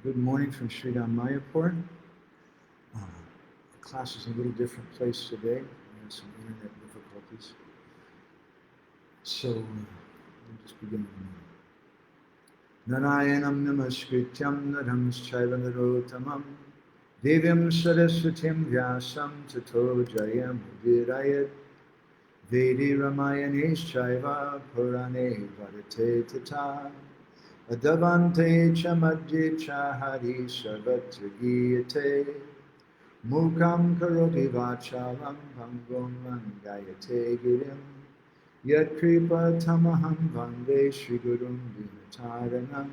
Good morning from Sridham Mayapur. The class is in a little different place today. We had some internet difficulties. So we'll just begin with Narayanam namaskrityam naram shaiva narotamam Devyam saraswatim vyasam tato jayam udirayat Vedi ramayane shaiva purane varate tata Adavante cha madhye cha hari sarvatra giyate Mukam karoti vachalam bhangam langayate girim Yat kripa tamaham vande shri gurum dinataranam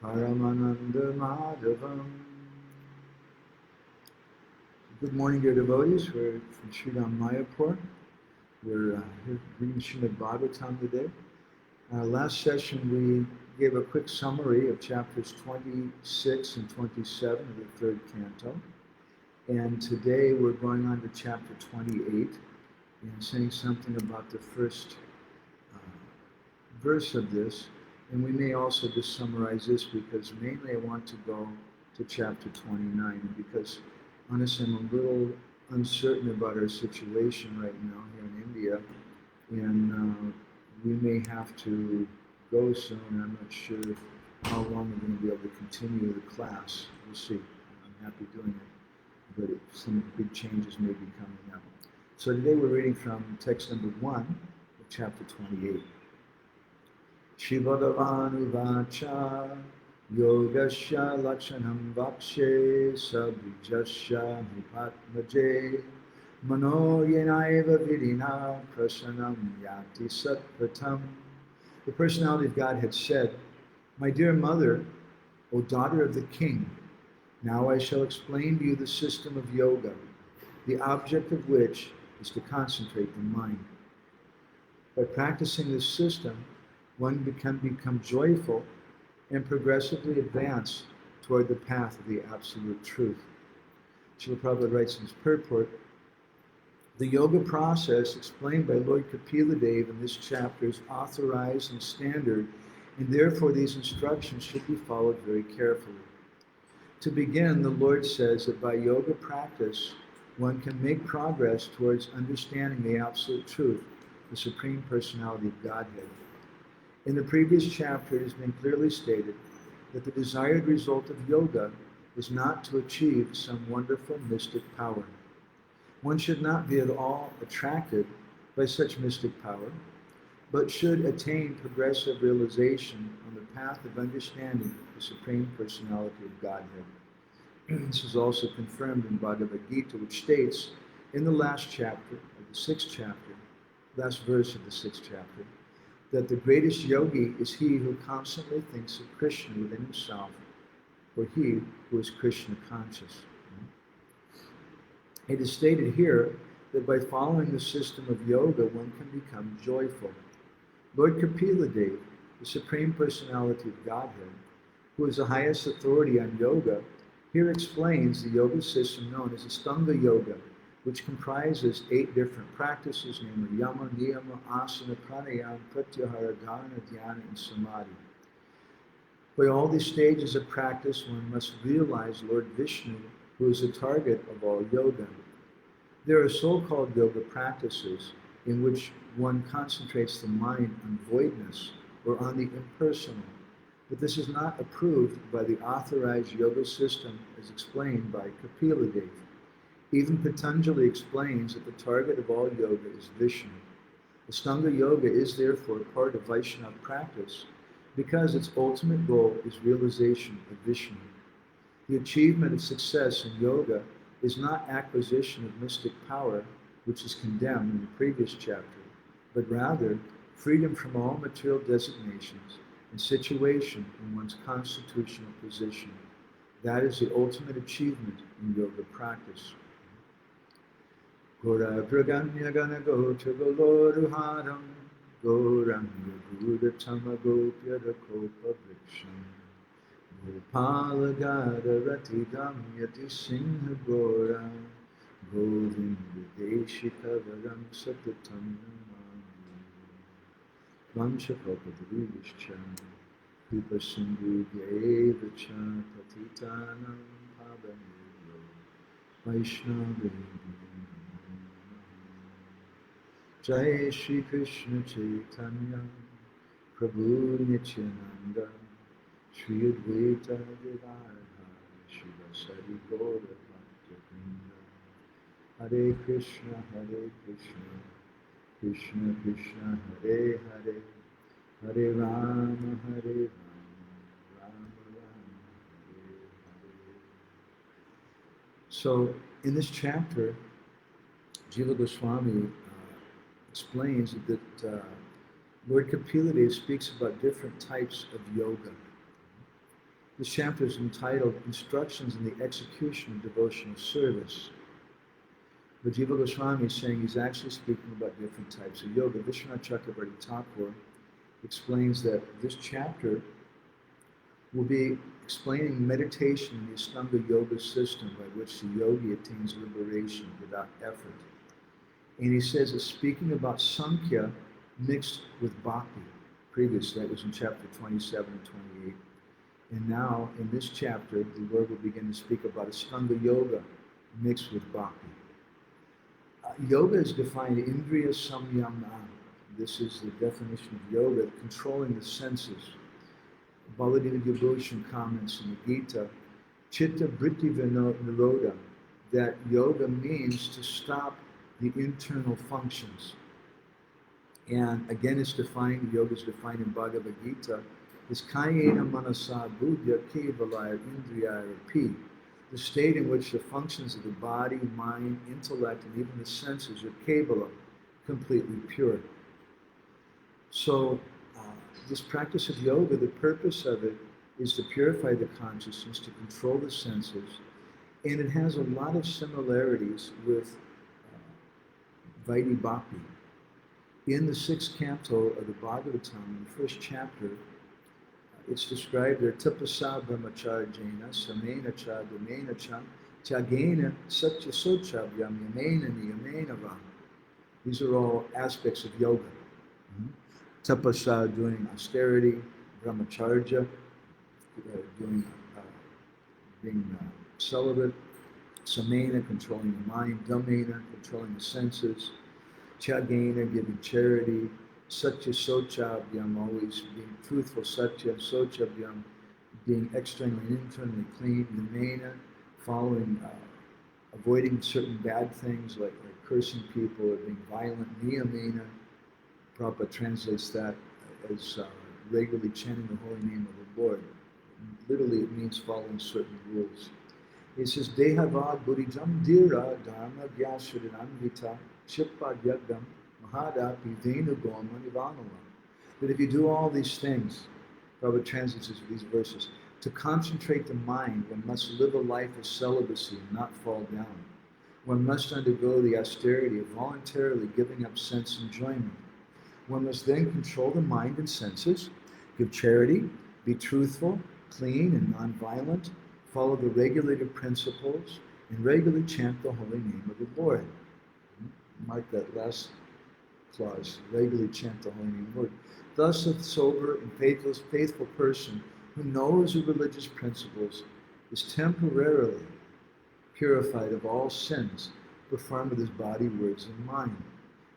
Paramananda madhavam. Good morning, dear devotees. We're from Sridham Mayapur. We're here reading Srimad Bhagavatam today. Last session we gave a quick summary of chapters 26 and 27 of the third canto. And today we're going on to chapter 28 and saying something about the first verse of this. And we may also just summarize this because mainly I want to go to chapter 29 because honestly I'm a little uncertain about our situation right now here in India. And we may have to go soon. I'm not sure how long we're going to be able to continue the class. We'll see. I'm happy doing it, but some big changes may be coming up. So today we're reading from text number 1 of chapter 28. Shivadavan uvacha yogasya lakshanam vakshe sabhijasya nipatmaje Mano yenaiva vidina prasanam yati satpratam. The personality of God had said, My dear mother, O daughter of the king, now I shall explain to you the system of yoga, the object of which is to concentrate the mind. By practicing this system, one can become joyful and progressively advance toward the path of the absolute truth. Srila Prabhupada writes in his purport, the yoga process explained by Lord Kapila Dev in this chapter is authorized and standard, and therefore these instructions should be followed very carefully. To begin, the Lord says that by yoga practice, one can make progress towards understanding the absolute truth, the Supreme Personality of Godhead. In the previous chapter, it has been clearly stated that the desired result of yoga is not to achieve some wonderful mystic power. One should not be at all attracted by such mystic power, but should attain progressive realization on the path of understanding the Supreme Personality of Godhead. This is also confirmed in Bhagavad Gita, which states in the last chapter of the sixth chapter, last verse of the sixth chapter, that the greatest yogi is he who constantly thinks of Krishna within himself, or he who is Krishna conscious. It is stated here that by following the system of yoga, one can become joyful. Lord Kapila Dev, the Supreme Personality of Godhead, who is the highest authority on yoga, here explains the yoga system known as Astanga Yoga, which comprises 8 different practices, namely Yama, Niyama, Asana, Pranayama, Pratyahara, Dharana, Dhyana, and Samadhi. By all these stages of practice, one must realize Lord Vishnu, who is the target of all yoga. There are so-called yoga practices in which one concentrates the mind on voidness or on the impersonal, but this is not approved by the authorized yoga system as explained by Kapila Dev. Even Patanjali explains that the target of all yoga is Vishnu. Astanga Yoga is therefore part of Vaishnava practice because its ultimate goal is realization of Vishnu. The achievement of success in yoga is not acquisition of mystic power, which is condemned in the previous chapter, but rather freedom from all material designations and situation in one's constitutional position. That is the ultimate achievement in yoga practice. Gora Braganya Gana Gota Goloruharam Goranya Gudatama Gopya Kopa Vriksham Gopalagada Ratidam Yati Singha Gora Govinda Deshikavaram Satatam Namami Vamsha Papadrivishchan Kripa Sindhu Deva Cha Patitanam Pavanebhyo Vaishnava Jai Shri Krishna Chaitanya Prabhu Nityananda Shri Advaita Gadadhara Shivasari Gaura Bhaktivinoda Hare Krishna Krishna Krishna Hare Hare Hare Rama Hare Rama Rama Rama Hare Hare. So in this chapter, Jiva Goswami explains that Lord Kapila speaks about different types of yoga. This chapter is entitled Instructions in the Execution of Devotional Service. But Jiva Goswami is saying he's actually speaking about different types of yoga. Vishwanath Chakravarti Thakur explains that this chapter will be explaining meditation in the Ashtanga Yoga system by which the yogi attains liberation without effort. And he says it's speaking about Sankhya mixed with Bhakti. Previously, that was in chapter 27 and 28. And now, in this chapter, the Lord will begin to speak about Ashtanga Yoga mixed with Bhakti. Yoga is defined Indriya Samyama. This is the definition of yoga, controlling the senses. Baladeva Vibhushan comments in the Gita, Chitta Vritti Nirodha, that yoga means to stop the internal functions. And again, it's defined, yoga is defined in Bhagavad Gita, is Kayena Manasa Buddhya Kevalaya Indriyaya Pi, the state in which the functions of the body, mind, intellect, and even the senses are kevala, completely pure. So, this practice of yoga, the purpose of it is to purify the consciousness, to control the senses, and it has a lot of similarities with Vaidhi Bhakti. In the 6th canto of the Bhagavatam, in the first chapter, it's described there, Tapasa Brahmacharjena, Samena Cha, Domena Cha, Tyagena, Satya Sochabhyam, Yamena Niyamena Va. These are all aspects of yoga. Tapasa, doing austerity, Brahmacharya, being celibate, Samena, controlling the mind, Dhammena, controlling the senses, Tyagena, giving charity, Satya Sochabhyam, always being truthful, Satya Sochabhyam, being externally and internally clean, Yamena, following, avoiding certain bad things like cursing people or being violent, Niyamena. Prabhupada translates that as regularly chanting the holy name of the Lord. Literally, it means following certain rules. He says, Dehavad Buddhijam Dira Dharma Gyasudanamvita Chipadyagam Mahada Pivenu Goma Nivanala. That if you do all these things, Prabhupada translates these verses, to concentrate the mind, one must live a life of celibacy and not fall down. One must undergo the austerity of voluntarily giving up sense enjoyment. One must then control the mind and senses, give charity, be truthful, clean and non-violent, follow the regulative principles, and regularly chant the holy name of the Lord. Mark that last clause, regularly chant the holy name of the Lord. Thus a sober and faithful person who knows the religious principles is temporarily purified of all sins performed with his body, words, and mind.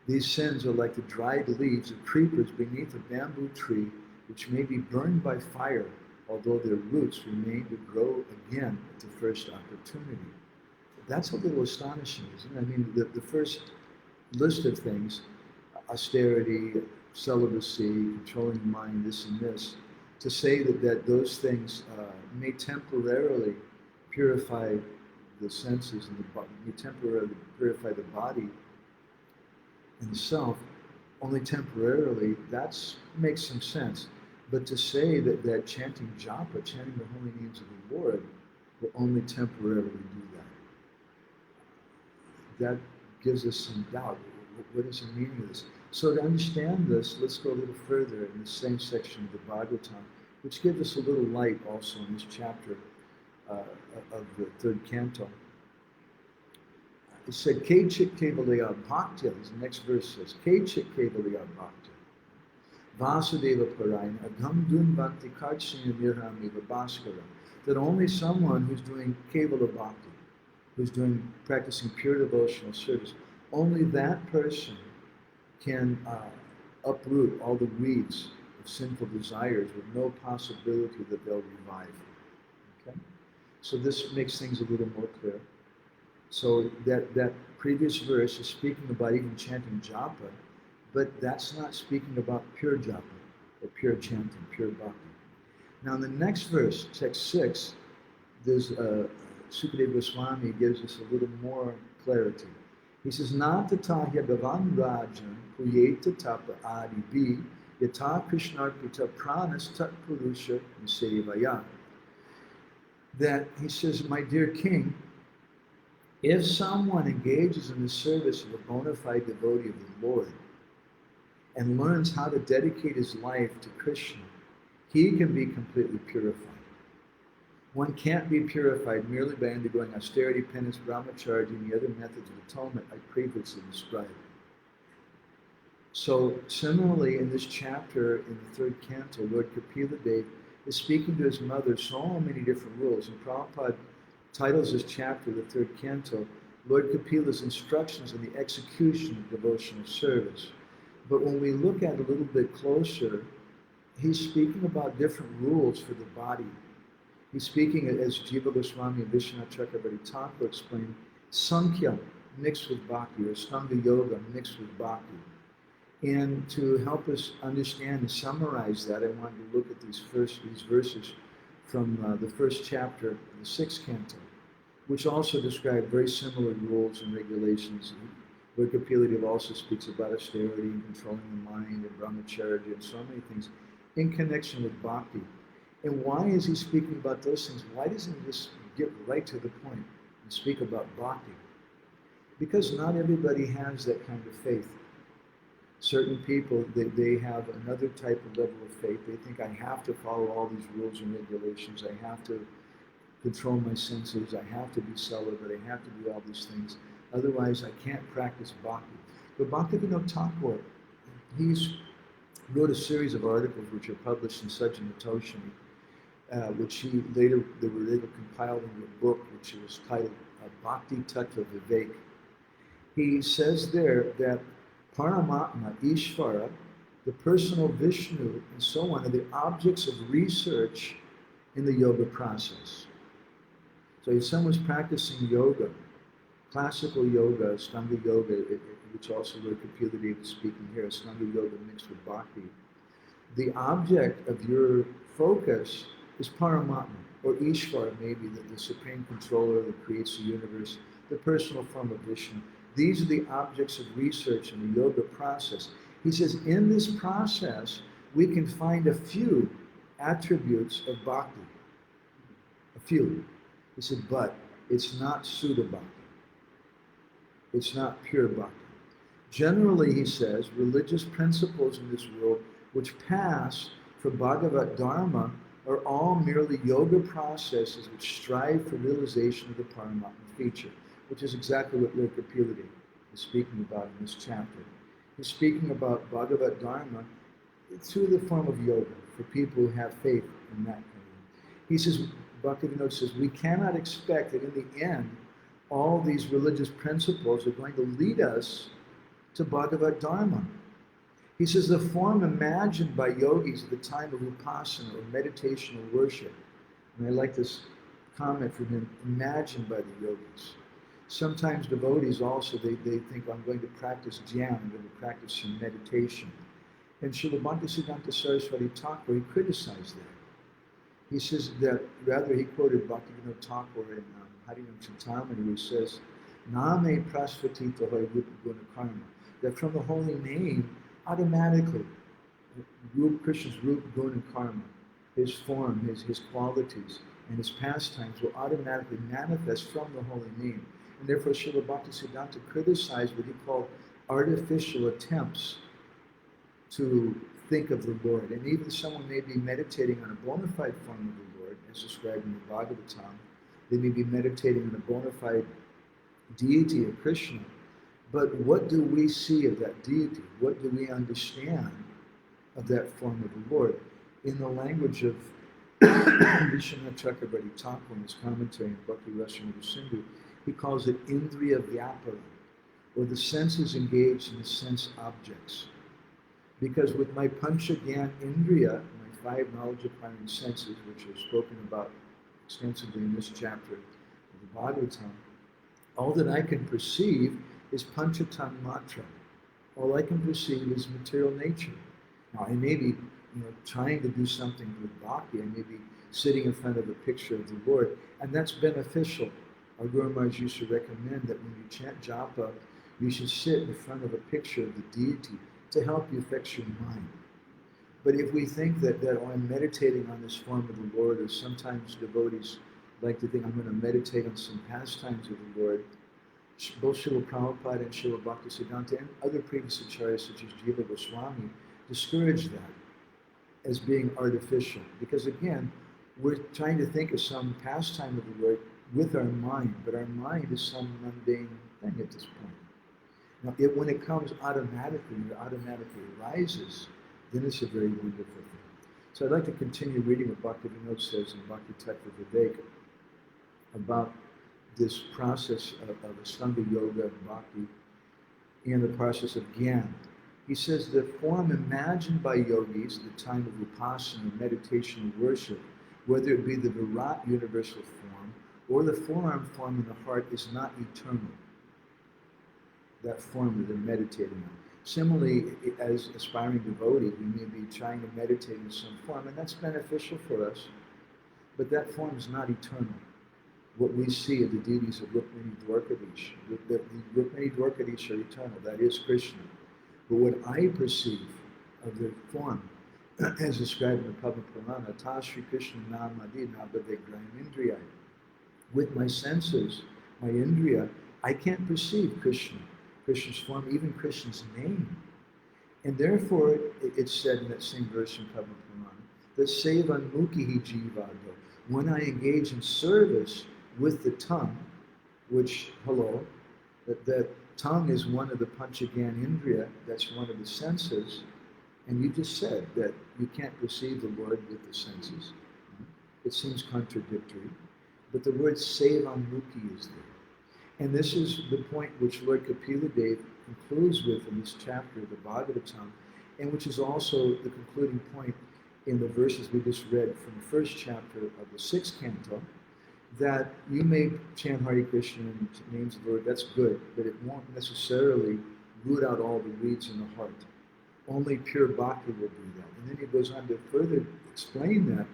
These sins are like the dried leaves of creepers beneath a bamboo tree, which may be burned by fire, although their roots remain to grow again at the first opportunity. That's a little astonishing, isn't it? I mean, the first list of things, austerity, celibacy, controlling the mind, this and this, to say that those things may temporarily purify the senses and may temporarily purify the body and the self, only temporarily, that makes some sense. But to say that chanting japa, chanting the holy names of the Lord, will only temporarily do that gives us some doubt. What is the meaning of this? So to understand this, let's go a little further in the same section of the Bhagavatam, which gives us a little light also in this chapter of the 3rd canto. It said, Ke chit kevalaya bhaktya, as the next verse says, Ke chit kevalaya bhaktya. Vasudeva Parayana, Agam Dun Bhakti Kartsina Nirhamiva Bhaskara. That only someone who's doing Kevala Bhakti, who's practicing pure devotional service, only that person can uproot all the weeds of sinful desires with no possibility that they'll revive. Okay? So this makes things a little more clear. So that previous verse is speaking about even chanting japa, but that's not speaking about pure japa or pure chanting, pure bhakti. Now in the next verse, text 6, there's Sukadeva Goswami gives us a little more clarity. He says, Natatahya Gavan Rajan Puyeta Tapa Adi B Yata Krishnarpita Pranas Tat Purusha Nisevaya. That he says, my dear king, if someone engages in the service of a bona fide devotee of the Lord and learns how to dedicate his life to Krishna, he can be completely purified. One can't be purified merely by undergoing austerity, penance, brahmacharya, and the other methods of atonement I previously described. So similarly, in this chapter, in the third canto, Lord Kapila Dev is speaking to his mother so many different rules. And Prabhupada titles this chapter, the third canto, Lord Kapila's instructions on the execution of devotional service. But when we look at it a little bit closer, he's speaking about different rules for the body. He's speaking, as Jiva Goswami and Vishwanath Chakravarti Thakur explained, Sankhya mixed with Bhakti, or Stanga Yoga mixed with Bhakti. And to help us understand and summarize that, I wanted to look at these verses from the first chapter of the sixth canto, which also describe very similar rules and regulations. Lord Kapila Dev also speaks about austerity and controlling the mind and brahmacharya and so many things in connection with Bhakti. And why is he speaking about those things? Why doesn't he just get right to the point and speak about Bhakti? Because not everybody has that kind of faith. Certain people, they have another type of level of faith. They think, I have to follow all these rules and regulations. I have to control my senses. I have to be celibate. I have to do all these things. Otherwise, I can't practice Bhakti. But Bhaktivinoda Thakur, he's wrote a series of articles which are published in Sajjana Toshini, which they were later compiled into a book which was titled Bhakti Tattva Vivek. He says there that Paramatma, Ishvara, the personal Vishnu, and so on, are the objects of research in the yoga process. So if someone's practicing yoga, classical yoga, Stanga yoga, which also Lord Kapila Dev is speaking here, Stanga yoga mixed with Bhakti, the object of your focus is Paramatma, or Ishvara, maybe the supreme controller that creates the universe, the personal form of Vishnu. These are the objects of research in the yoga process. He says, in this process, we can find a few attributes of Bhakti. A few. He said, but it's not Sudha Bhakti. It's not pure Bhakti. Generally, he says, religious principles in this world which pass for Bhagavat Dharma are all merely yoga processes which strive for realization of the Paramatma feature, which is exactly what Lord Kapila Dev is speaking about in this chapter. He's speaking about Bhagavat Dharma through the form of yoga for people who have faith in that kind of. He says, Bhaktivinoda says, we cannot expect that in the end, all these religious principles are going to lead us to Bhagavat Dharma. He says the form imagined by yogis at the time of Upasana or meditation or worship, and I like this comment from him, imagined by the yogis. Sometimes devotees also, they think, I'm going to practice jnana, I'm going to practice some meditation. And Srila Bhaktisiddhanta Saraswati Thakur, he criticized that. He says that, rather he quoted Bhaktivinoda Thakur in Harinam Chintamani, who says, Name prasvatita hoy rupa guna karma, that from the holy name, automatically, Krishna's root, guna, and karma, his form, his qualities, and his pastimes will automatically manifest from the holy name. And therefore, Srila Bhaktisiddhanta criticized what he called artificial attempts to think of the Lord. And even someone may be meditating on a bona fide form of the Lord, as described in the Bhagavatam. They may be meditating on a bona fide deity of Krishna. But what do we see of that deity? What do we understand of that form of the Lord. In the language of Vishwanath Chakravarti Thakur in his commentary on Bhakti Rasamrita Sindhu, he calls it Indriya Vyapara, or the senses engaged in the sense objects. Because with my Pancha Gyan Indriya, my 5 knowledge-acquiring senses, which are spoken about extensively in this chapter of the Bhagavatam, all that I can perceive is Panchatan Matra. All I can perceive is material nature. Now, I may be trying to do something with Bhakti, I may be sitting in front of a picture of the Lord, and that's beneficial. Our Guru Maharaj used to recommend that when you chant japa, you should sit in front of a picture of the deity to help you fix your mind. But if we think that I'm meditating on this form of the Lord, or sometimes devotees like to think I'm going to meditate on some pastimes of the Lord, both Srila Prabhupada and Srila Bhaktisiddhanta and other previous acharyas such as Jiva Goswami discourage that as being artificial. Because again, we're trying to think of some pastime of the Lord with our mind, but our mind is some mundane thing at this point. Now, when it comes automatically, it automatically arises, then it's a very wonderful thing. So I'd like to continue reading what Bhaktivinoda says in Bhakti Tattva Viveka about this process of Ashtanga Yoga and Bhakti and the process of Gyan. He says the form imagined by yogis at the time of Vipassana, meditation, and worship, whether it be the Virat universal form or the forearm form in the heart, is not eternal. That form that they're meditating on. Similarly, as aspiring devotees, we may be trying to meditate in some form, and that's beneficial for us, but that form is not eternal. What we see of the deities of Rukmini Dwarkadish, the Rukmini Dwarkadish are eternal, that is Krishna. But what I perceive of their form, as described in the Padma Purana, Ta Shri Krishna Namadi Nabhave Graham Indriya. With my senses, my Indriya, I can't perceive Krishna's form, even Krishna's name. And therefore, it's said in that same verse in Padma Purana, that Sevan Mukihi Jivado, when I engage in service with the tongue, which, that tongue is one of the Panchagyan Indriya, that's one of the senses, and you just said that you can't perceive the Lord with the senses. It seems contradictory, but the word Sevanmukhi is there. And this is the point which Lord Kapila Dev concludes with in this chapter of the Bhagavatam, and which is also the concluding point in the verses we just read from the first chapter of the 6th canto, that you may chant Hare Krishna and names of the Lord, that's good, but it won't necessarily root out all the weeds in the heart. Only pure bhakti will do that. And then he goes on to further explain that.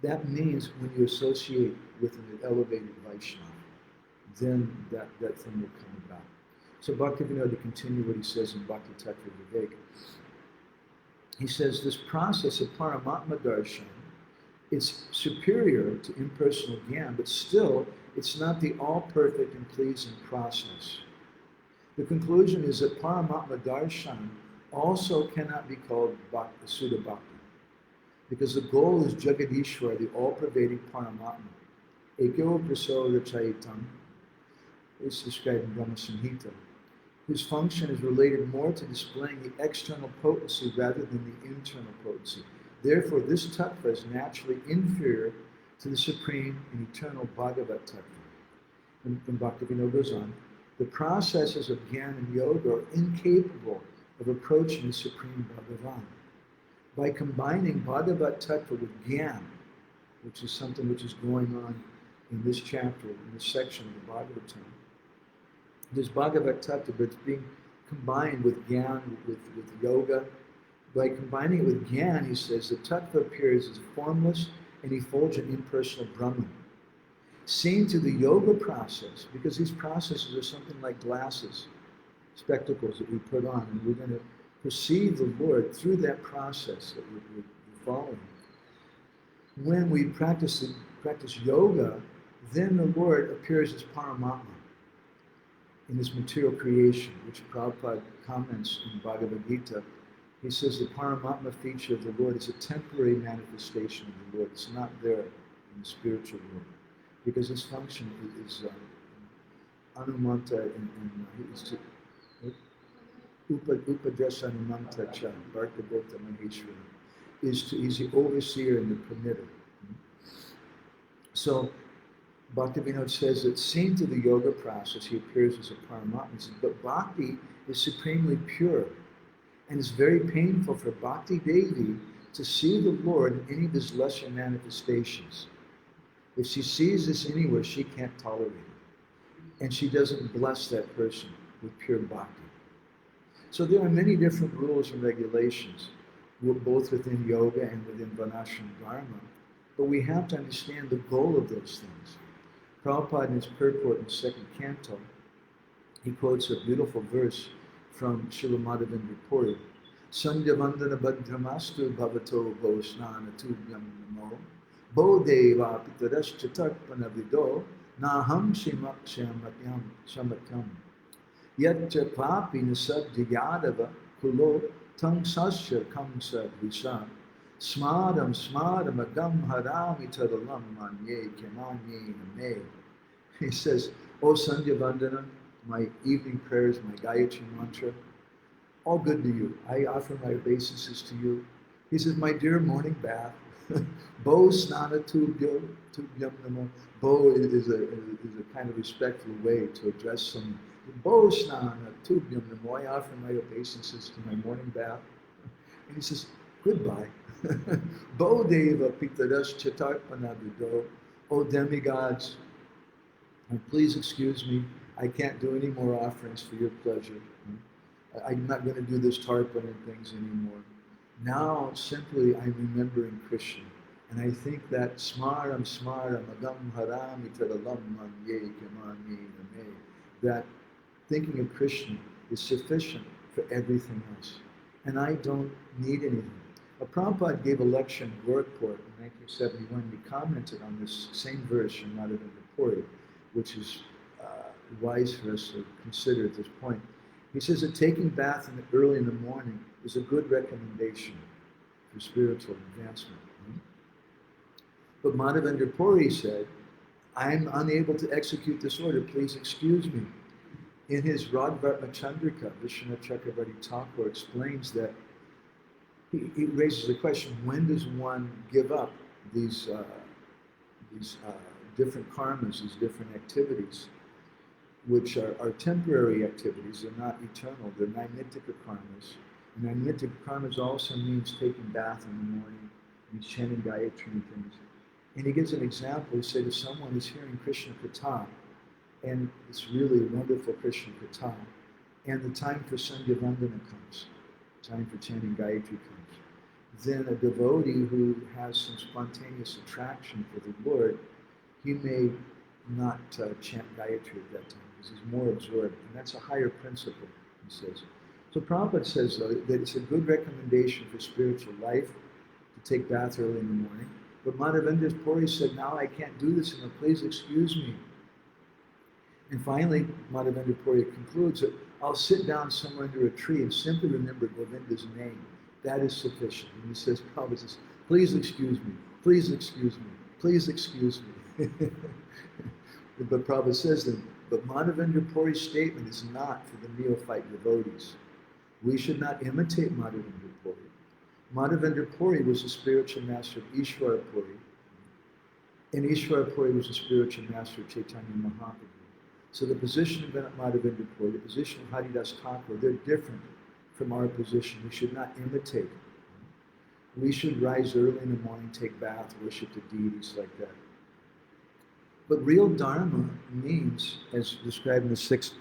That means when you associate with an elevated Vaishnava, then that thing will come about. So Bhaktivinoda, to continue what he says in Bhakti Tattva Viveka, he says this process of Paramatma Darshan, it's superior to impersonal Gyan, but still, it's not the all-perfect and pleasing process. The conclusion is that Paramatma Darshan also cannot be called Sudha Bhakti, because the goal is Jagadishwar, the all-pervading Paramatma. Ekyo Prasoda Chaitam is described in Brahma Samhita, whose function is related more to displaying the external potency rather than the internal potency. Therefore, this tattva is naturally inferior to the supreme and eternal Bhagavat tattva. And Bhaktivinoda goes on, the processes of Gyan and Yoga are incapable of approaching the supreme Bhagavan. By combining Bhagavat tattva with Gyan, which is something which is going on in this chapter, in this section of the Bhagavatam, there's Bhagavat tattva, but it's being combined with Gyan, with Yoga. By combining it with Gyan, he says, the tattva appears as formless and effulgent impersonal Brahman. Seen to the yoga process, because these processes are something like glasses, spectacles that we put on, and we're going to perceive the Lord through that process that we're following. When we practice yoga, then the Lord appears as Paramatma in this material creation, which Prabhupada comments in Bhagavad Gita. He says the Paramatma feature of the Lord is a temporary manifestation of the Lord. It's not there in the spiritual world, because his function is Anumanta and Upadrasanamanta cha, Bhartagota Maheshwara, he's the overseer and the permitter. So Bhaktivinoda says that seen to the yoga process, he appears as a Paramatma. He says, but Bhakti is supremely pure. And it's very painful for Bhakti Devi to see the Lord in any of his lesser manifestations. If she sees this anywhere, she can't tolerate it. And she doesn't bless that person with pure Bhakti. So there are many different rules and regulations, both within yoga and within Varnasrama Dharma. But we have to understand the goal of those things. Prabhupada in his purport in the second canto, he quotes a beautiful verse from Srila Madhavendra Puri. Sandhya Vandana Bhadramastu Bhavato Bo Snana Tubhyam Namo Bo Deva Pitarash Chatarpana Vido Naham Shimak Shamatyam Yat Papi Nasad Digadava Kulo Tang Sasya Kamsa Visham Smadam Agam Harami Tadalam Manye Kemanye Name. He says, O Sandhya Vandana, my evening prayers, my Gayatri mantra, all good to you. I offer my obeisances to you. He says, my dear morning bath, Bo Snana Tubhyam Namo. Bo is a kind of respectful way to address someone. Bo Snana Tubhyam Namo. I offer my obeisances to my morning bath. And he says, goodbye. Bo Deva Pitarash Chatarpana Vido. O demigods, please excuse me. I can't do any more offerings for your pleasure. I'm not going to do this tarpana and things anymore. Now, simply, I'm remembering Krishna. And I think that smaram agam harami tadalam manye kamanye name, that thinking of Krishna is sufficient for everything else. And I don't need anything. Prabhupada gave a lecture in Gorakhpur in 1971. He commented on this same verse from Madhavendra Puri, which is wise for us to consider at this point. He says that taking bath early in the morning is a good recommendation for spiritual advancement. But Madhavendra Puri said, I'm unable to execute this order, please excuse me. In his Radvartma Chandrika, Vishwanath Chakravarti Thakur explains that he raises the question, when does one give up these different karmas, these different activities, which are temporary activities, they're not eternal, they're naimittika karmas. And naimittika karmas also means taking bath in the morning, and chanting Gayatri and things. And he gives an example. He said if someone is hearing Krishna Katha, and it's really wonderful Krishna Katha, and the time for Sandhya Vandana comes, time for chanting Gayatri comes, then a devotee who has some spontaneous attraction for the Lord, he may not chant Gayatri at that time, because he's more absorbed. And that's a higher principle, he says. So Prabhupada says, though, that it's a good recommendation for spiritual life to take bath early in the morning. But Madhavendra Puri said, now I can't do this, and please excuse me. And finally, Madhavendra Puri concludes that I'll sit down somewhere under a tree and simply remember Govinda's name. That is sufficient. And he says, Prabhupada says, please excuse me, please excuse me, please excuse me. But Prabhupada says that, but Madhavendra Puri's statement is not for the neophyte devotees. We should not imitate Madhavendra Puri. Madhavendra Puri was the spiritual master of Ishvara Puri, and Ishvara Puri was the spiritual master of Chaitanya Mahaprabhu. So the position of Madhavendra Puri, the position of Haridas Thakur, they're different from our position. We should not imitate. We should rise early in the morning, take bath, worship the deities like that. But real Dharma means, as described in the 6th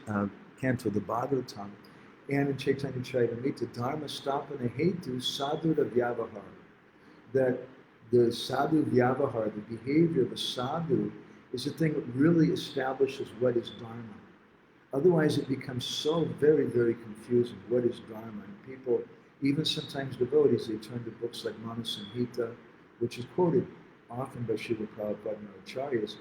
canto of the Bhagavatam, and in Chaitanya Charitamrita, Dharma stapana hetu sadhura vyavahar. That the sadhu vyavahar, the behavior of a sadhu, is the thing that really establishes what is Dharma. Otherwise it becomes so very, very confusing. What is Dharma? And people, even sometimes devotees, they turn to books like Manasamhita, which is quoted often by Srila Prabhupada and Acharyas.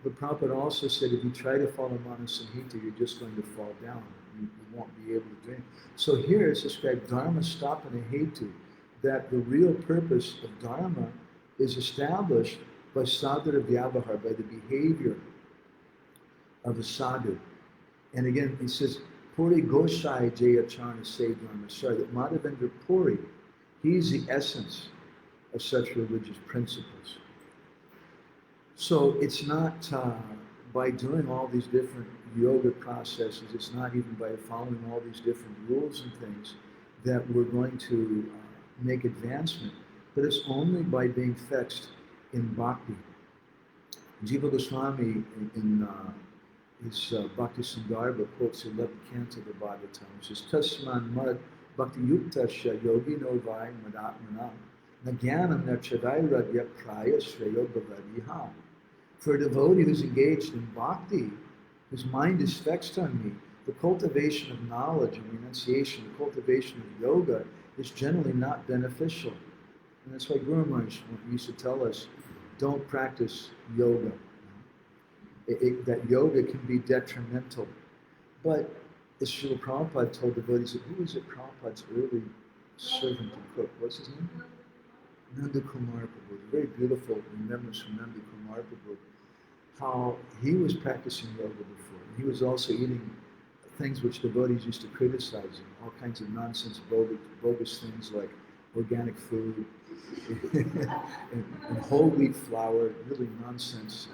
But Prabhupada also said, if you try to follow Manasamhita, you're just going to fall down. You won't be able to do it. So here it's described Dharma stapana hetu, that the real purpose of Dharma is established by sadhana vyavahar, by the behavior of a sadhu. And again, he says, Puri Gosai Jayacharna say Dharma. Sorry, that Madhavendra Puri, he's the essence of such religious principles. So it's not by doing all these different yoga processes, it's not even by following all these different rules and things that we're going to make advancement, but it's only by being fixed in bhakti. Jiva Goswami in his Bhakti Sundarbha quotes the 11th canto of the Bhagavatam, which says, Tasman mad bhakti yuktasya yogi no vai madatmanam nagyanam nachadairadya praya shreyo bhavadiham. For a devotee who's engaged in bhakti, whose mind is fixed on me, the cultivation of knowledge and renunciation, the cultivation of yoga is generally not beneficial. And that's why Guru Maharaj used to tell us, don't practice yoga. That yoga can be detrimental. But as Srila Prabhupada told devotees, who was it Prabhupada's early servant and cook? What's his name? Nanda Kumar Prabhu. Very beautiful remembrance from Nanda Kumar Prabhu. How he was practicing yoga before. He was also eating things which devotees used to criticize him, all kinds of nonsense, bogus things like organic food and whole wheat flour, really nonsense,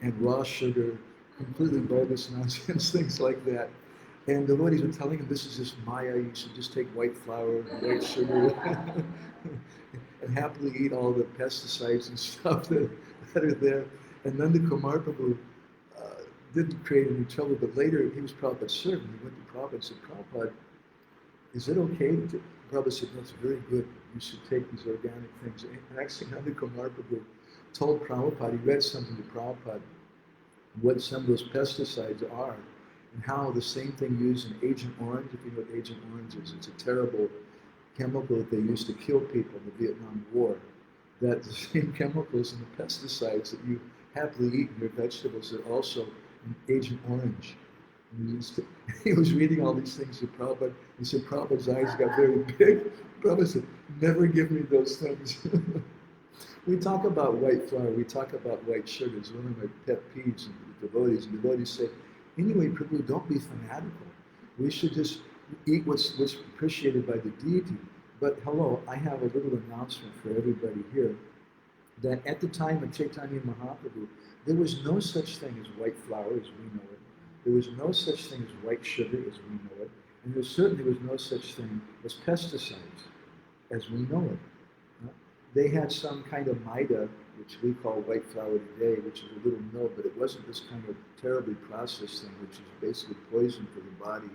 and raw sugar, completely bogus nonsense, things like that. And the devotees were telling him, this is just Maya, you should just take white flour and white sugar and happily eat all the pesticides and stuff that are there. And Nanda Kumar Prabhu didn't create any trouble, but later he was Prabhupada's servant. He went to Prabhupada and said, Prabhupada, is it okay to... Prabhupada said, no, it's very good. You should take these organic things. And actually, Nanda Kumar Prabhu told Prabhupada, he read something to Prabhupada, what some of those pesticides are, and how the same thing used in Agent Orange, if you know what Agent Orange is, it's a terrible chemical that they used to kill people in the Vietnam War. That the same chemicals and the pesticides that you happily eat in your vegetables are also in Agent Orange. And he was reading all these things to Prabhupada. He said Prabhupada's eyes got very big. Prabhupada said, never give me those things. We talk about white flour, we talk about white sugar. It's one of my pet peeves in the devotees. And devotees say, anyway, Prabhu, don't be fanatical. We should just eat what's appreciated by the deity. But hello, I have a little announcement for everybody here, that at the time of Chaitanya Mahaprabhu, there was no such thing as white flour as we know it. There was no such thing as white sugar as we know it. And there certainly was no such thing as pesticides as we know it. They had some kind of maida, which we call white flour today, which is a little milk, but it wasn't this kind of terribly processed thing, which is basically poison for the body,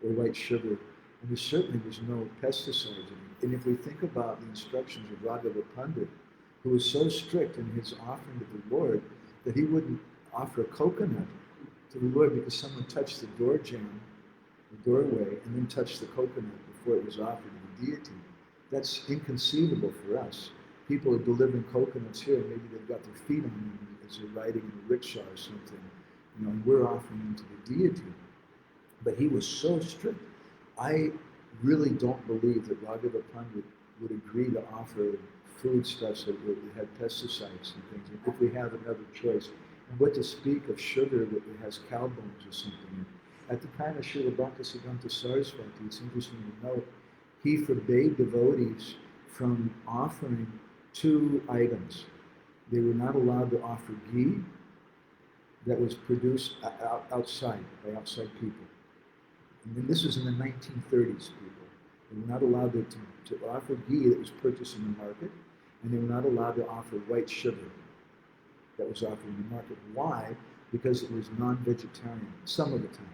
or white sugar. And there certainly was no pesticides in it. And if we think about the instructions of Raghava Pandit, who was so strict in his offering to the Lord that he wouldn't offer a coconut to the Lord because someone touched the door jamb, the doorway, and then touched the coconut before it was offered to the deity. That's inconceivable for us. People are delivering coconuts here, maybe they've got their feet on them as they're riding in a rickshaw or something, and we're offering them to the deity. But he was so strict. I really don't believe that Raghava Pandit would agree to offer foodstuffs that had pesticides and things, if we have another choice. And what to speak of sugar that has cow bones or something. At the time of Srila Bhaktisiddhanta Saraswati, it's interesting to note, he forbade devotees from offering two items. They were not allowed to offer ghee that was produced outside, by outside people. And then this was in the 1930s, people. They were not allowed to offer ghee that was purchased in the market, and they were not allowed to offer white sugar that was offered in the market. Why? Because it was non-vegetarian, some of the time.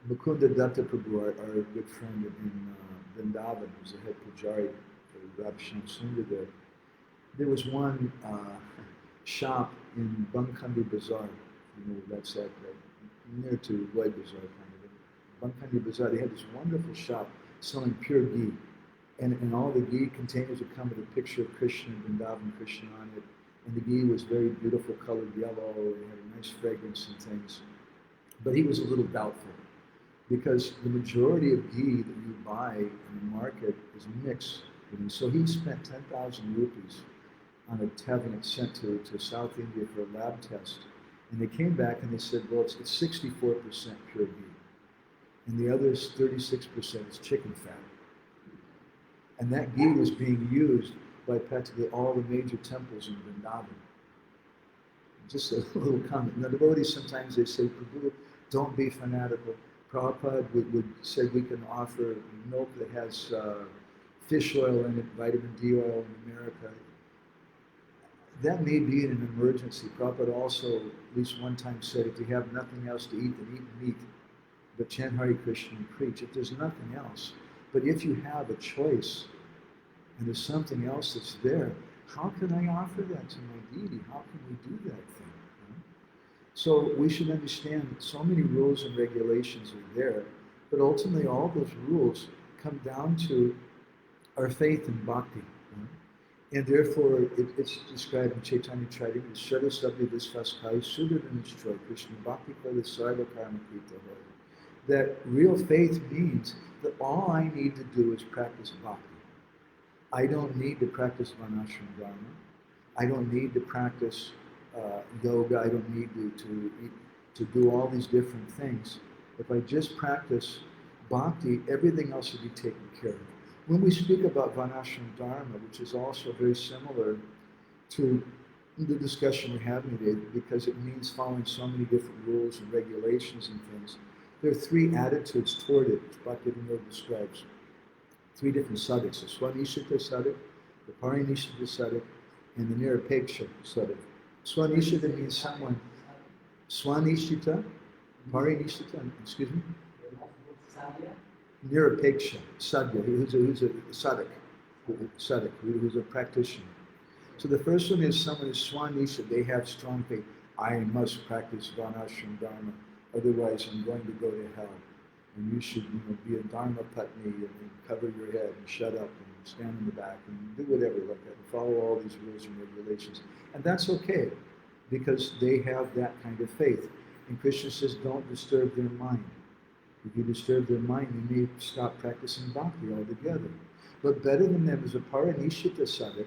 Mukunda Datta Prabhu, our good friend in Vrindavan, who's the head pujari for Radha Shyam Sundar, there was one shop in Bankhandi Bazaar, that's that near to Lloyd Bazaar kind of. Bankhandi Bazaar, they had this wonderful shop selling pure ghee. And all the ghee containers would come with a picture of Krishna, Vrindavan Krishna on it. And the ghee was very beautiful, colored yellow, and had a nice fragrance and things. But he was a little doubtful, because the majority of ghee that you buy in the market is mixed. So he spent 10,000 rupees on having it sent to South India for a lab test. And they came back and they said, well, it's 64% pure ghee. and the other 36% is chicken fat. And that ghee was being used by practically all the major temples in Vrindavan. Just a little comment. Now, devotees sometimes they say, Prabhu, don't be fanatical. Prabhupada would say we can offer milk that has fish oil in it, vitamin D oil in America. That may be in an emergency. Prabhupada also, at least one time, said, if you have nothing else to eat, then eat meat. But chant Hare Krishna and preach. If there's nothing else, but if you have a choice and there's something else that's there, how can I offer that to my deity? How can we do that thing? So we should understand that so many rules and regulations are there, but ultimately all those rules come down to our faith in Bhakti. And therefore, it's described in Chaitanya Charitamrita, Shara Sabdi Visvaskai Sudadanishtra Krishna Bhakti Pada Sarva Karma Krita Hoy. That real faith means that all I need to do is practice Bhakti. I don't need to practice Varnasrama Dharma. I don't need to practice yoga. I don't need to do all these different things. If I just practice Bhakti, everything else will be taken care of. When we speak about Varnasrama Dharma, which is also very similar to the discussion we're having today, because it means following so many different rules and regulations and things, there are three attitudes toward it, which Bhaktivinoda describes. Three different sadhaks: the Swanishita sadhak, the Parinishita sadhak, and the Nirapeksha sadhak. Swanishita means someone. Swanishita, Parinishita, excuse me? Nirapeksha, sadhya, who's a sadhak, who's a practitioner. So the first one is someone who's Swanisha, they have strong faith. I must practice Varnasrama Dharma, otherwise I'm going to go to hell. And you should, be a Dharma Patni and cover your head and shut up and stand in the back and do whatever like that and follow all these rules and regulations. And that's okay, because they have that kind of faith. And Krishna says, don't disturb their mind. If you disturb their mind, you may stop practicing Bhakti altogether. But better than them is a Parinishita sadhak.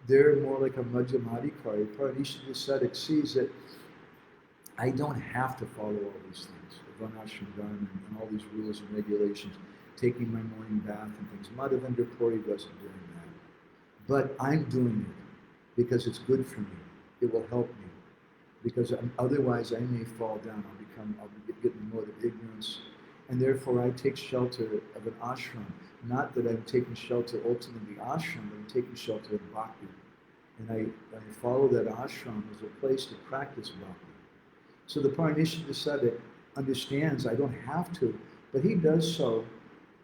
They're more like a Madhyamadikari. Parinishita sadhak sees that I don't have to follow all these things, Varnasrama Dharma and all these rules and regulations, taking my morning bath and things. Madhavendra Puri wasn't doing that. But I'm doing it because it's good for me. It will help me. Because otherwise I may fall down. I'll get in the mode of ignorance. And therefore I take shelter of an ashram. Not that I'm taking shelter ultimately ashram, but I'm taking shelter of Bhakti. And I follow that ashram as a place to practice Bhakti. So the Parinishita sadhak understands I don't have to, but he does so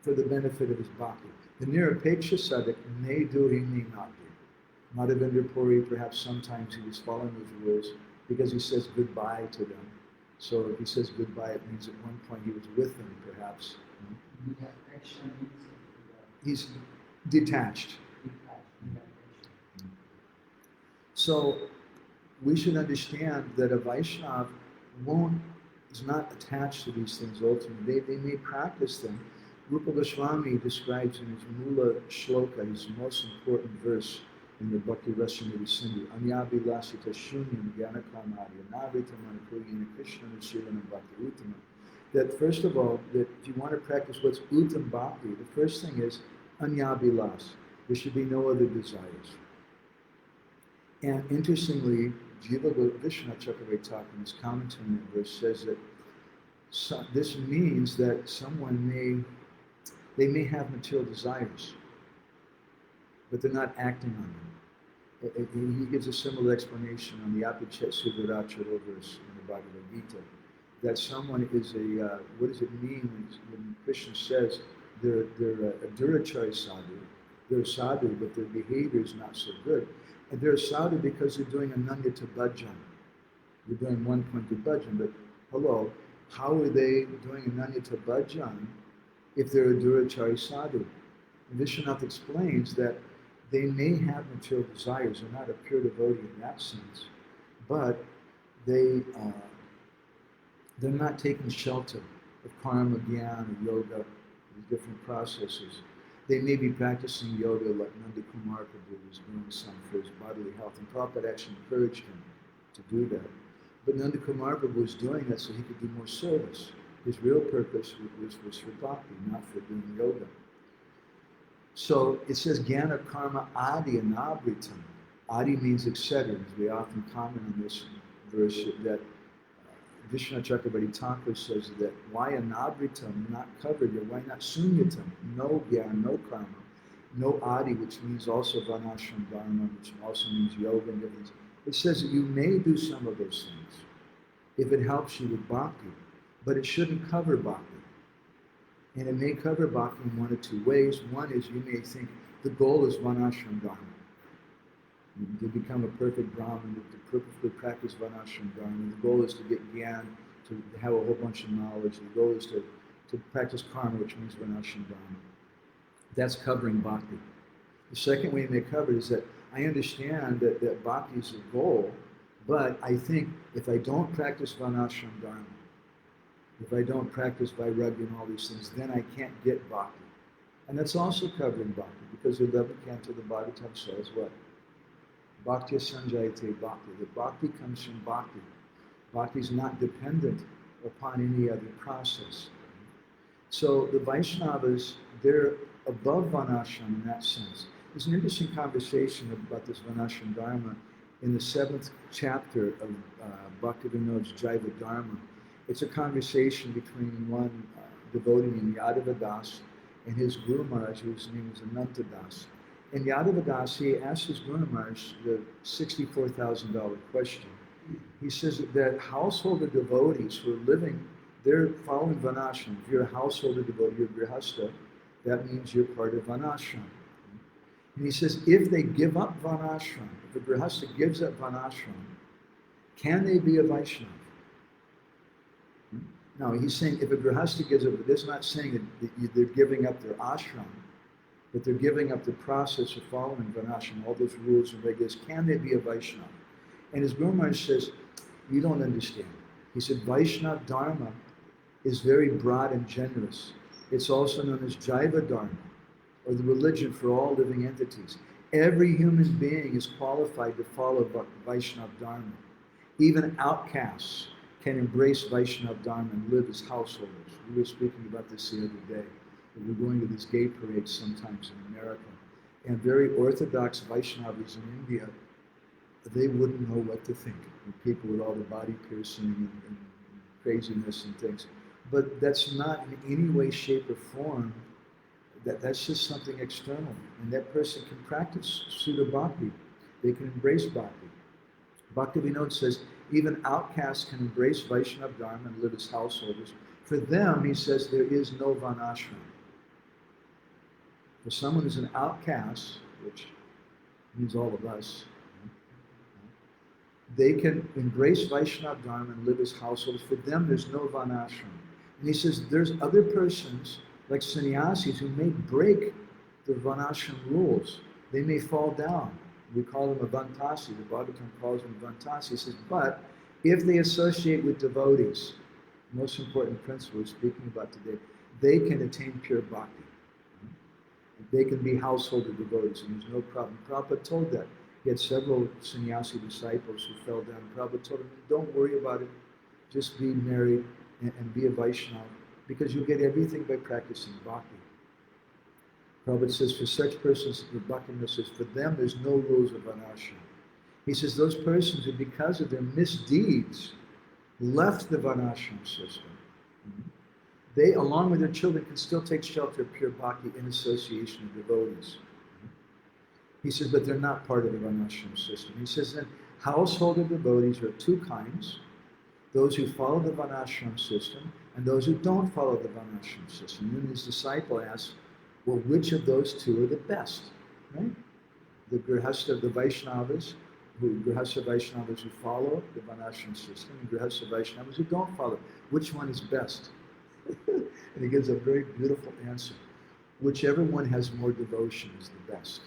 for the benefit of his Bhakti. The Nirapeksha sadhak may do, he may not do. Madhavendra Puri, perhaps sometimes he was following those rules because he says goodbye to them. So if he says goodbye, it means at one point he was with them, perhaps. He's detached. So we should understand that a Vaishnava is not attached to these things ultimately. They may practice them. Rupa Goswami describes in his Mula Shloka, his most important verse in the Bhakti Rasamrita Sindhu, Anyabhilasita Shunyam Gyanakamadi, Anavita Manipurina Krishna Nishilana Bhakti Uttama. That first of all, that if you want to practice what's Uttam Bhakti, the first thing is Anyabhilas. There should be no other desires. And interestingly, Jiva Vishwanath Chakravarti Thakur in his commentary on that verse says that this means that someone they may have material desires, but they're not acting on them. He gives a similar explanation on the Apichet Sudarachara verse in the Bhagavad Gita, that someone is what does it mean when Krishna says they're a Durachari sadhu, they're a sadhu, but their behavior is not so good. And they're a sadhu because they're doing Ananyata bhajan. They're doing one-pointed bhajan, but hello, how are they doing Ananyata bhajan if they're a Durachari sadhu? And Vishwanath explains that they may have material desires, they're not a pure devotee in that sense, but they're not taking shelter of karma, jnana, yoga, these different processes. They may be practicing yoga like Nanda Kumar Prabhu was doing some for his bodily health, and Prabhupada actually encouraged him to do that. But Nanda Kumar Prabhu was doing that so he could do more service. His real purpose was for bhakti, not for doing yoga. So it says Jnana Karma Adi Anabritam. Adi means etc. We often comment on this verse that Vishnu Chakravarti Thakur says that why anabritam, not covered, or why not sunyatam, no gyan, no karma, no adi, which means also varnashram dharma, which also means yoga and different things. It says that you may do some of those things if it helps you with bhakti, but it shouldn't cover bhakti. And it may cover bhakti in one of two ways. One is you may think the goal is varnashram dharma. To become a perfect Brahmin, to perfectly practice Varnashram Dharma. The goal is to get Gyan, to have a whole bunch of knowledge. The goal is to practice karma, which means Varnashram Dharma. That's covering bhakti. The second way they cover it is that I understand that bhakti is the goal, but I think if I don't practice Varnashram Dharma, if I don't practice Vairagya and all these things, then I can't get bhakti. And that's also covering bhakti, because the 11th canto of the Bhagavatam says what? Bhakti sanjayate bhakti. The bhakti comes from bhakti. Bhakti is not dependent upon any other process. So the Vaishnavas, they're above Varnashram in that sense. There's an interesting conversation about this Varnashram Dharma in the 7th chapter of Bhaktivinoda's Jaiva Dharma. It's a conversation between one devotee named Yadava Das and his Guru Maharaj, whose name is Ananta Das. And Yadava Das, he asked his Guru Maharaj the $64,000 question. He says that householder devotees who are living, they're following Varnashram. If you're a householder devotee, you're Grihastha, that means you're part of Varnashram. And he says, if they give up Varnashram, if a Grihastha gives up Varnashram, can they be a Vaishnava? Now, he's saying if a Grihastha gives up, it's not saying that they're giving up their ashram, but they're giving up the process of following Varnashram, all those rules and regulations. Can they be a Vaishnava? And his Guru Maharaj says, you don't understand. He said, Vaishnava Dharma is very broad and generous. It's also known as Jaiva Dharma, or the religion for all living entities. Every human being is qualified to follow Vaishnava Dharma. Even outcasts can embrace Vaishnava Dharma and live as householders. We were speaking about this the other day. We're going to these gay parades sometimes in America. And very orthodox Vaishnavas in India, they wouldn't know what to think. People with all the body piercing and craziness and things. But that's not in any way, shape, or form, that's just something external. And that person can practice Sudha Bhakti. They can embrace Bhakti. Bhaktivinoda says, even outcasts can embrace Vaishnava Dharma and live as householders. For them, he says, there is no Varnashram. For someone who's an outcast, which means all of us, they can embrace Vaishnava Dharma and live as householders. For them, there's no Varnashram. And he says there's other persons, like sannyasis, who may break the Varnashram rules. They may fall down. We call them a Vantasi. The Bhagavatam calls them Vantasi. He says, but if they associate with devotees, most important principle we're speaking about today, they can attain pure bhakti. They can be householder devotees, and there's no problem. Prabhupada told that. He had several sannyasi disciples who fell down. Prabhupada told him, don't worry about it. Just be married and be a Vaishnava, because you'll get everything by practicing bhakti. Prabhupada says, for such persons, the Bhakti says, for them there's no rules of Varnashram. He says those persons who, because of their misdeeds, left the Varnashram system, they, along with their children, can still take shelter of pure bhakti in association with devotees. He says, but they're not part of the Varnashram system. He says then, householder devotees are of two kinds: those who follow the Varnashram system and those who don't follow the Varnashram system. And then his disciple asks, well, which of those two are the best? Right? The Grihastha, the Vaishnavas, Grihastha Vaishnavas who follow the Varnashram system, and Grihastha Vaishnavas who don't follow. Which one is best? And he gives a very beautiful answer. Whichever one has more devotion is the best.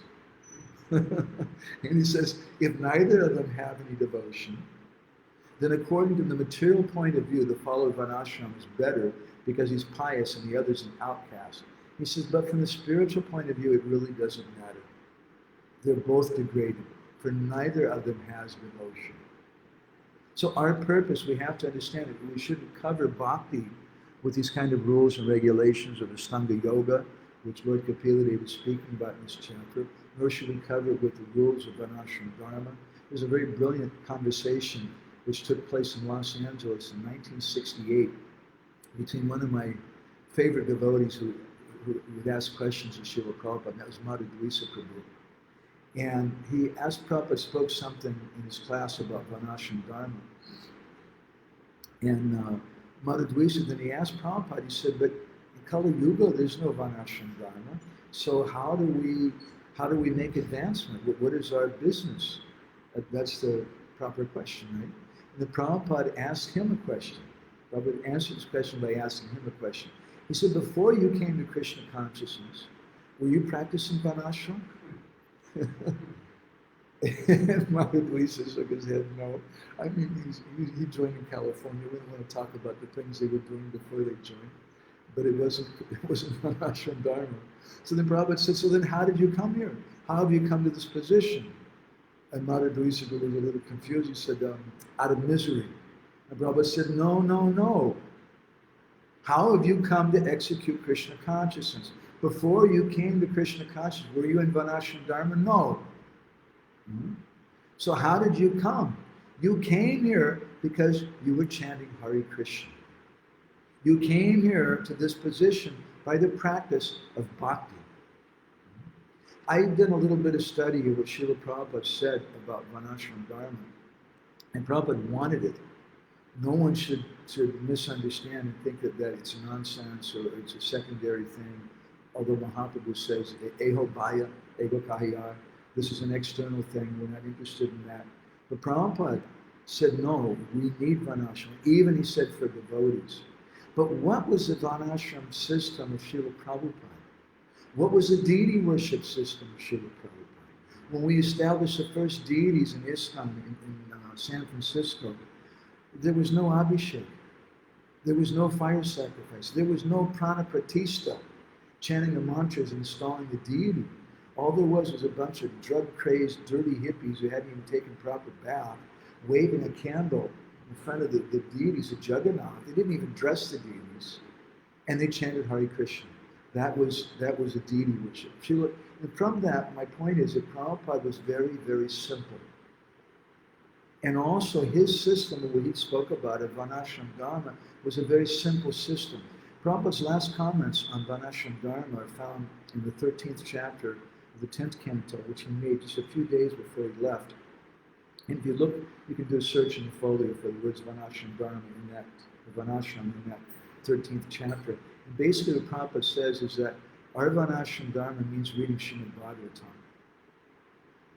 And he says, if neither of them have any devotion, then according to the material point of view, the follower of Varnashram is better because he's pious and the other's an outcast. He says, but from the spiritual point of view, it really doesn't matter. They're both degraded, for neither of them has devotion. So our purpose, we have to understand it. We shouldn't cover bhakti with these kind of rules and regulations of Ashtanga Yoga, which Lord Kapila Dev is speaking about in this chapter, nor should we cover it with the rules of Varnasrama Dharma. There's a very brilliant conversation which took place in Los Angeles in 1968 between one of my favorite devotees who would ask questions of Srila Prabhupada, and that was Madhu Dvisa Prabhu. And he asked Prabhupada, spoke something in his class about Varnasrama Dharma. And Madhu Dvisa, then he asked Prabhupada, he said, but in Kali Yuga, there's no Varnasrama Dharma. So how do we make advancement? What is our business? That's the proper question, right? And the Prabhupada asked him a question. Prabhupada answered his question by asking him a question. He said, before you came to Krishna consciousness, were you practicing Varnasrama? And Madhu Dvisa shook his head, no. I mean, he joined in California. We didn't want to talk about the things they were doing before they joined. But it wasn't Varnasrama Dharma. So then Prabhupada said, so then how did you come here? How have you come to this position? And Madhu Dvisa was a little confused. He said, out of misery. And Prabhupada said, no. How have you come to execute Krishna consciousness? Before you came to Krishna consciousness, were you in Varnasrama Dharma? No. So how did you come? You came here because you were chanting Hare Krishna. You came here to this position by the practice of Bhakti. I did a little bit of study of what Srila Prabhupada said about Varnasrama Dharma, and Prabhupada wanted it. No one should misunderstand and think that it's nonsense or it's a secondary thing, although Mahaprabhu says, Eho Bhaya, Ego Kahiyar, this is an external thing, we're not interested in that. But Prabhupada said, no, we need Varnasrama, even he said for devotees. But what was the Varnasrama system of Srila Prabhupada? What was the deity worship system of Srila Prabhupada? When we established the first deities in ISKCON in San Francisco, there was no Abhishek. There was no fire sacrifice. There was no prana pratishta, chanting the mantras, installing the deity. All there was a bunch of drug-crazed, dirty hippies who hadn't even taken proper bath, waving a candle in front of the deities of Jagannath. They didn't even dress the deities. And they chanted Hare Krishna. That was a deity worship. And from that, my point is that Prabhupada was very, very simple. And also his system, what he spoke about of Varnasrama Dharma, was a very simple system. Prabhupada's last comments on Varnasrama Dharma are found in the 13th chapter of the 10th canto, which he made just a few days before he left. And if you look, you can do a search in the folio for the words Varnasrama Dharma in that 13th chapter. And basically what Prabhupada says is that our Varnasrama Dharma means reading Srimad Bhagavatam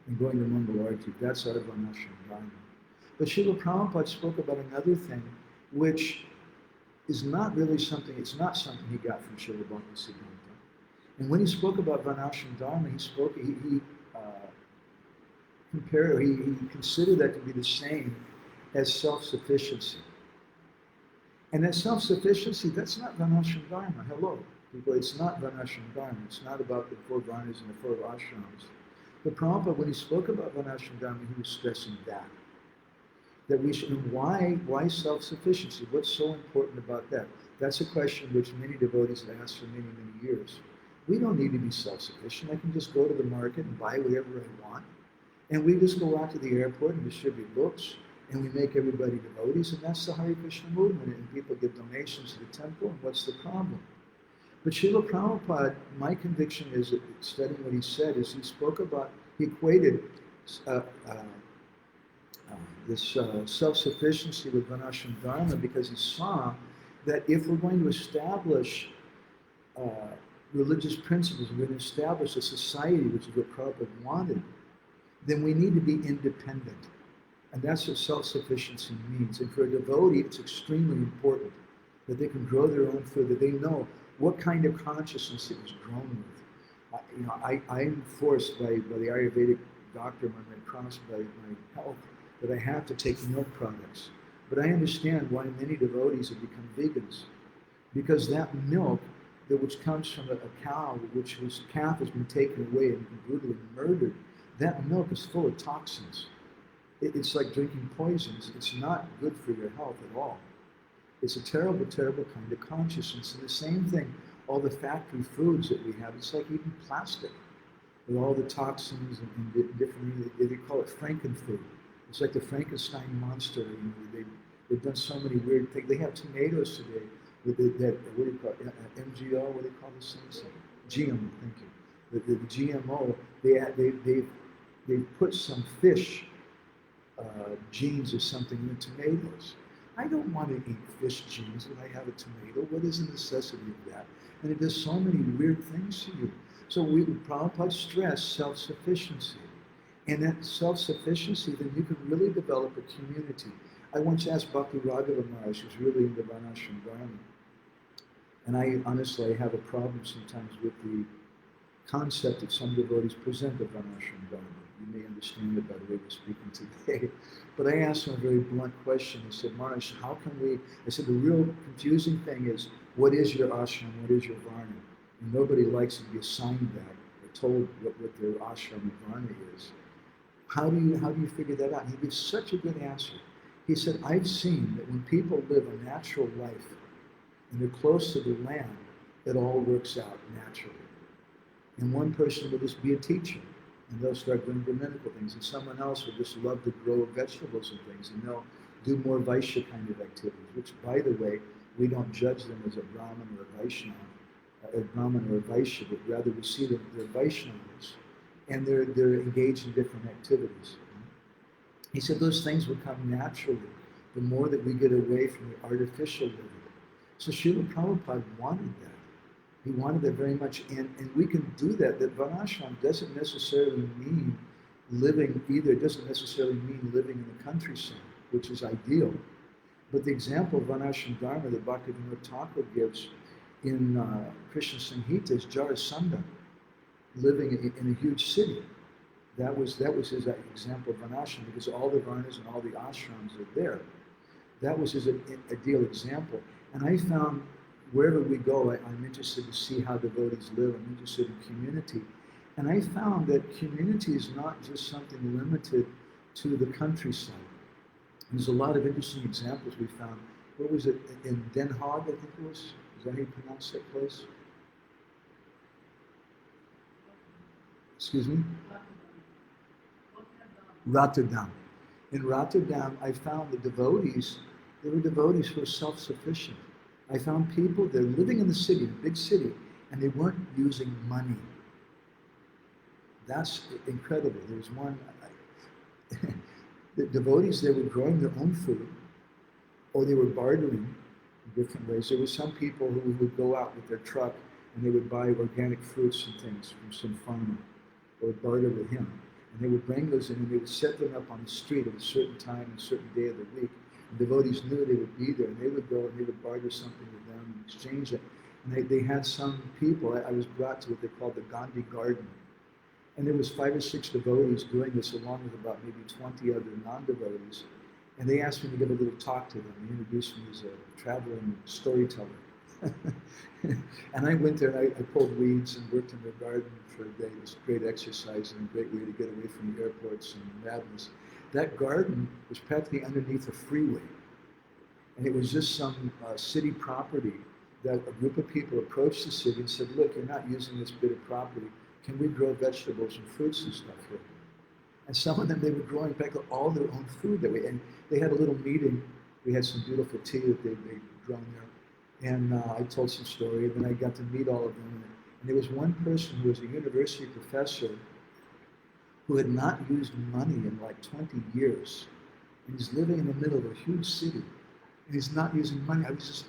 and going to Mangal Arati. That's our Varnasrama Dharma. But Srila Prabhupada spoke about another thing, which is not really something, it's not something he got from Srila Bhaktisiddhanta. And when he spoke about Varnasrama Dharma, he considered that to be the same as self-sufficiency. And that self-sufficiency, that's not Varnasrama Dharma. Hello, people, it's not Varnasrama Dharma. It's not about the 4 Varnas and the 4 ashrams. But Prabhupada, when he spoke about Varnasrama Dharma, he was stressing that we should, and why self-sufficiency? What's so important about that? That's a question which many devotees have asked for many, many years. We don't need to be self-sufficient. I can just go to the market and buy whatever I want. And we just go out to the airport and distribute books, and we make everybody devotees, and that's the Hare Krishna movement, and people give donations to the temple, and what's the problem? But Srila Prabhupada, my conviction is that studying what he said, is he equated this self-sufficiency with Varnasrama Dharma because he saw that if we're going to establish religious principles, we're going to establish a society, which is what Prabhupada wanted, then we need to be independent. And that's what self-sufficiency means. And for a devotee, it's extremely important that they can grow their own food, that they know what kind of consciousness it was grown with. I'm forced by the Ayurvedic doctor when I'm crossed by my health that I have to take milk products. But I understand why many devotees have become vegans. Because that milk, which comes from a cow, whose calf has been taken away and brutally murdered, that milk is full of toxins. It's like drinking poisons. It's not good for your health at all. It's a terrible, terrible kind of consciousness. And the same thing, all the factory foods that we have, it's like eating plastic with all the toxins and different, they call it Frankenfood. It's like the Frankenstein monster. They've done so many weird things. They have tomatoes today with that, what do you call it, MGO, what do they call this thing? GMO, thank you. The GMO, they've put some fish genes or something in the tomatoes. I don't want to eat fish genes when I have a tomato. What is the necessity of that? And it does so many weird things to you. So Prabhupada stressed self-sufficiency. And that self-sufficiency, then you can really develop a community. I once asked Bhakti Raghava Maharaj, who's really into Varnasrama Dharma, and I honestly have a problem sometimes with the concept that some devotees present of Varnasrama Dharma. You may understand it by the way we're speaking today. But I asked him a very blunt question. I said, Maharaj, how can we, I said, the real confusing thing is, what is your ashram, what is your varna? And nobody likes to be assigned that or told what their ashram and varna is. How do you figure that out? And he gives such a good answer. He said, I've seen that when people live a natural life and they're close to the land, it all works out naturally. And one person will just be a teacher, and they'll start doing Brahminical things, and someone else will just love to grow vegetables and things, and they'll do more Vaishya kind of activities, which, by the way, we don't judge them as a Brahmin or a Vaishnava, a Brahmin or a Vaishya, but rather we see that they're Vaishnavas, and they're engaged in different activities. He said those things will come naturally the more that we get away from the artificial living. So Srila Prabhupada wanted that. He wanted that very much, and we can do that. That Varnashram doesn't necessarily mean living either. It doesn't necessarily mean living in the countryside, which is ideal. But the example of Varnashram Dharma that Bhaktivinoda Thakur gives in Krishna Samhita is Jarasandha, living in a huge city. That was his example of Varnashram, because all the Varnas and all the ashrams are there. That was his ideal example. And I found wherever we go, I'm interested to see how devotees live. I'm interested in community. And I found that community is not just something limited to the countryside. There's a lot of interesting examples we found. What was it? In Den Haag, I think it was? Is that how you pronounce that place? Excuse me? Rotterdam. In Rotterdam, I found the devotees, they were devotees who were self-sufficient. I found people, they're living in the city, a big city, and they weren't using money. That's incredible. There was one, the devotees, they were growing their own food, or they were bartering in different ways. There were some people who would go out with their truck and they would buy organic fruits and things from some farmer, or barter with him. And they would bring those in and they would set them up on the street at a certain time, a certain day of the week. And devotees knew they would be there, and they would go and they would barter something with them and exchange it. And they had some people, I was brought to what they called the Gandhi Garden. And there was 5 or 6 devotees doing this along with about maybe 20 other non-devotees. And they asked me to give a little talk to them. They introduced me as a traveling storyteller. And I went there and I pulled weeds and worked in their garden for a day. It was great exercise and a great way to get away from the airports and madness. That garden was practically underneath a freeway. And it was just some city property that a group of people approached the city and said, look, you're not using this bit of property. Can we grow vegetables and fruits and stuff here? And some of them, they were growing back all their own food that way. And they had a little meeting. We had some beautiful tea that they'd grown there. And I told some story, and then I got to meet all of them. And there was one person who was a university professor who had not used money in like 20 years. And he's living in the middle of a huge city. And he's not using money. I was just,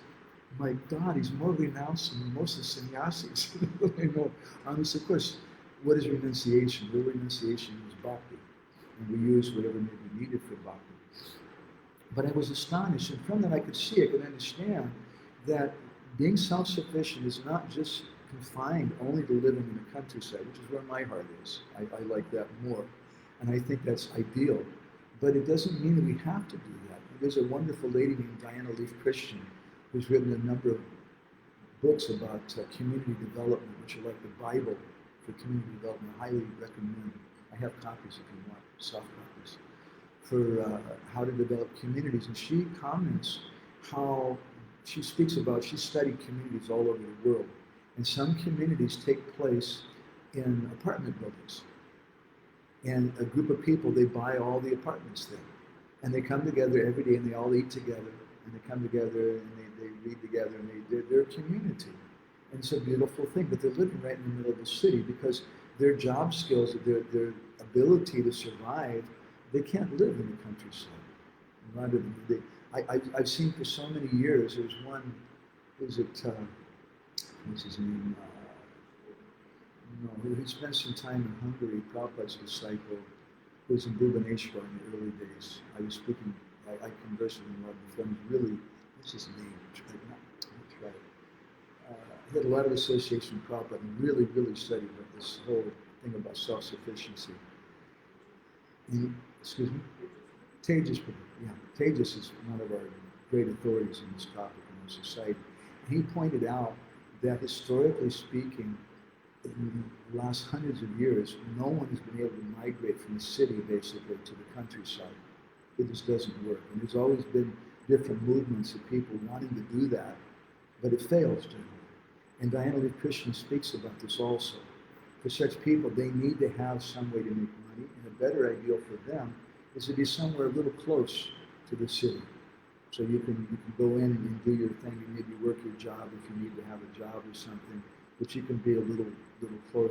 my God, he's more renounced than most of the sannyasis. I know. Honestly, of course, what is renunciation? Real renunciation is bhakti. And we use whatever may be needed for bhakti. But I was astonished. And from that I could see, I could understand that being self-sufficient is not just confined only to living in the countryside, which is where my heart is. I like that more. And I think that's ideal. But it doesn't mean that we have to do that. There's a wonderful lady named Diana Leaf Christian who's written a number of books about community development, which are like the Bible for community development. I highly recommend. I have copies if you want, soft copies, for how to develop communities. And she comments how she speaks about, she studied communities all over the world. And some communities take place in apartment buildings. And a group of people, they buy all the apartments there. And they come together every day and they all eat together. And they come together and they read together and they're a community. And it's a beautiful thing, but they're living right in the middle of the city because their job skills, their ability to survive, they can't live in the countryside. Rather than I've seen for so many years, there's one, what's his name? No, he spent some time in Hungary, Prabhupada's disciple, who was in Bhubaneswar in the early days. I was speaking, I conversed with him before, and really, what's his name? That's right. He had a lot of association with Prabhupada and really, really studied this whole thing about self-sufficiency. Excuse me? Tejas, yeah, Tejas is one of our great authorities in this topic in our society. And he pointed out that historically speaking, in the last hundreds of years, no one has been able to migrate from the city basically to the countryside. It just doesn't work. And there's always been different movements of people wanting to do that, but it fails generally. And Diana Krishna speaks about this also. For such people, they need to have some way to make money, and a better ideal for them is to be somewhere a little close to the city. So you can go in and do your thing, and maybe work your job if you need to have a job or something, but you can be a little close.